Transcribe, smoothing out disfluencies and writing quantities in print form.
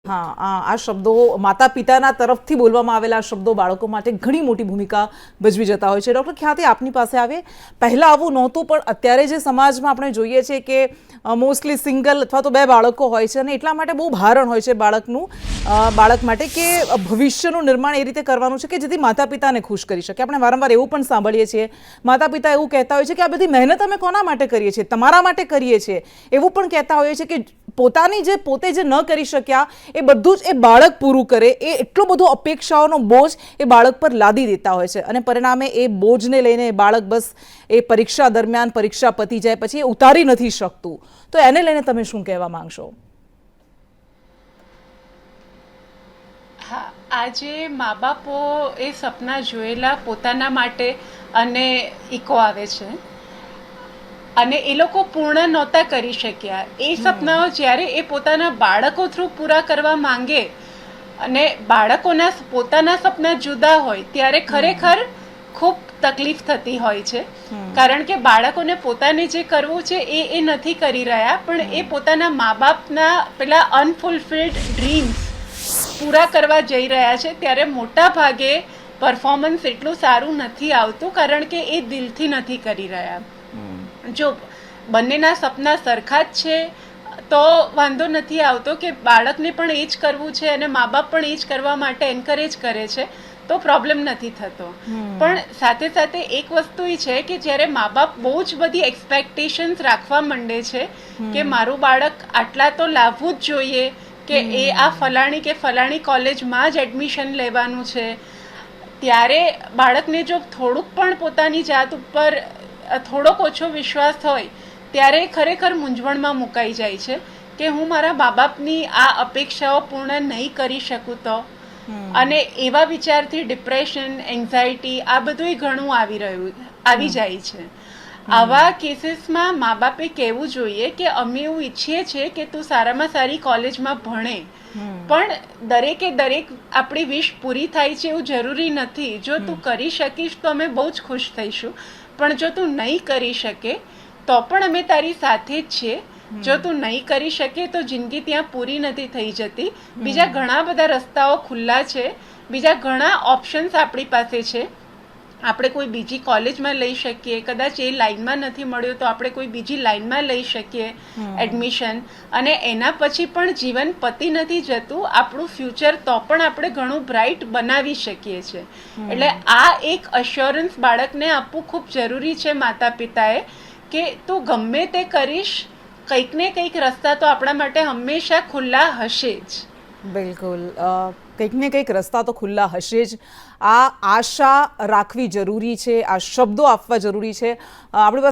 हाँ, આ શબ્દો માતા પિતાના તરફથી બોલવામાં આવેલા શબ્દો બાળકો માટે ઘણી મોટી ભૂમિકા ભજવી જતા હોય છે. ડૉક્ટર ખ્યાતિ, આપની પાસે આવે પહેલાં આવું નહોતું, પણ અત્યારે જે સમાજમાં આપણે જોઈએ છે કે મોસ્ટલી સિંગલ અથવા તો બે બાળકો હોય છે, અને એટલા માટે બહુ ભારણ હોય છે બાળક માટે કે ભવિષ્યનું નિર્માણ એ રીતે કરવાનું છે કે જેથી માતા પિતાને ખુશ કરી શકે. આપણે વારંવાર એવું પણ સાંભળીએ છીએ, માતા પિતા એવું કહેતા હોય છે કે આ બધી મહેનત અમે કોના માટે કરીએ છીએ, તમારા માટે કરીએ છીએ. એવું પણ કહેતા હોઈએ છીએ કે પોતે જે ન કરી શક્યા એ બધું જ એ બાળક પૂરું કરે, એ એટલો બધો અપેક્ષાઓનો બોજ એ બાળક પર લાદી દેતા હોય છે, અને પરિણામે એ બોજને લઈને એ બાળક બસ એ પરીક્ષા દરમિયાન પરીક્ષા પતી જાય પછી એ ઉતારી નથી શકતું. તો એને લઈને તમે શું કહેવા માંગશો? હા, આજે મા બાપો એ સપના જોયેલા પોતાના માટે અને ઈકો આવે છે, અને એ લોકો પૂર્ણ નહોતા કરી શક્યા. એ સપનાઓ જ્યારે એ પોતાના બાળકો થ્રુ પૂરા કરવા માંગે, અને બાળકોના પોતાના સપના જુદા હોય, ત્યારે ખરેખર ખૂબ તકલીફ થતી હોય છે. કારણ કે બાળકોને પોતાને જે કરવું છે એ નથી કરી રહ્યા, પણ એ પોતાના મા બાપના પેલા અનફુલફિલ્ડ ડ્રીમ્સ પૂરા કરવા જઈ રહ્યા છે. ત્યારે મોટા ભાગે પરફોર્મન્સ એટલું સારું નથી આવતું, કારણ કે એ દિલથી નથી કરી રહ્યા. જો બંનેના સપના સરખા જ છે તો વાંધો નથી આવતો કે બાળકને પણ એ જ કરવું છે અને મા બાપ પણ એ જ કરવા માટે એન્કરેજ કરે છે, તો પ્રોબ્લેમ નથી થતો. પણ સાથે સાથે એક વસ્તુ એ છે કે જ્યારે મા બાપ બહુ જ બધી એક્સપેક્ટેશન્સ રાખવા માંડે છે કે મારું બાળક આટલા તો લાવવું જ જોઈએ, કે એ આ ફલાણી કે ફલાણી કોલેજમાં જ એડમિશન લેવાનું છે, ત્યારે બાળકને જો થોડુંક પણ પોતાની જાત ઉપર થોડોક ઓછો વિશ્વાસ હોય, ત્યારે ખરેખર મૂંઝવણમાં મુકાઈ જાય છે કે હું મારા મા બાપની આ અપેક્ષાઓ પૂર્ણ નહીં કરી શકું તો. અને એવા વિચારથી ડિપ્રેશન, એન્ઝાયટી આ બધું ઘણું આવી જાય છે. આવા કેસીસમાં મા બાપે કહેવું જોઈએ કે અમે એવું ઈચ્છીએ છીએ કે તું સારામાં સારી કોલેજમાં ભણે, પણ દરેક આપણી વિશ પૂરી થાય છે એવું જરૂરી નથી. જો તું કરી શકીશ તો અમે બહુ જ ખુશ થઈશું, પણ જો તું નહીં કરી શકે તો પણ અમે તારી સાથે જ છીએ. જો તું નહીં કરી શકે તો જિંદગી ત્યાં પૂરી નથી થઈ જતી. બીજા ઘણા બધા રસ્તાઓ ખુલ્લા છે, બીજા ઘણા ઓપ્શન્સ આપણી પાસે છે. આપણે કોઈ બીજી કોલેજમાં લઈ શકીએ, કદાચ એ લાઈનમાં નથી મળ્યું તો આપણે કોઈ બીજી લાઈનમાં લઈ શકીએ એડમિશન, અને એના પછી પણ જીવન પતી નથી જતું. આપણું ફ્યુચર તો પણ આપણે ઘણું બ્રાઇટ બનાવી શકીએ છીએ. એટલે આ એક અશ્યોરન્સ બાળકને આપવું ખૂબ જરૂરી છે માતા પિતાએ, કે તું ગમે તે કરીશ, કંઈક ને કંઈક રસ્તા તો આપણા માટે હંમેશા ખુલ્લા હશે જ. બિલકુલ, કંઈક ને કંઈક રસ્તા તો ખુલ્લા હશે જ. આ આશા રાખવી જરૂરી છે, આ શબ્દો આપવા જરૂરી છે. આપણી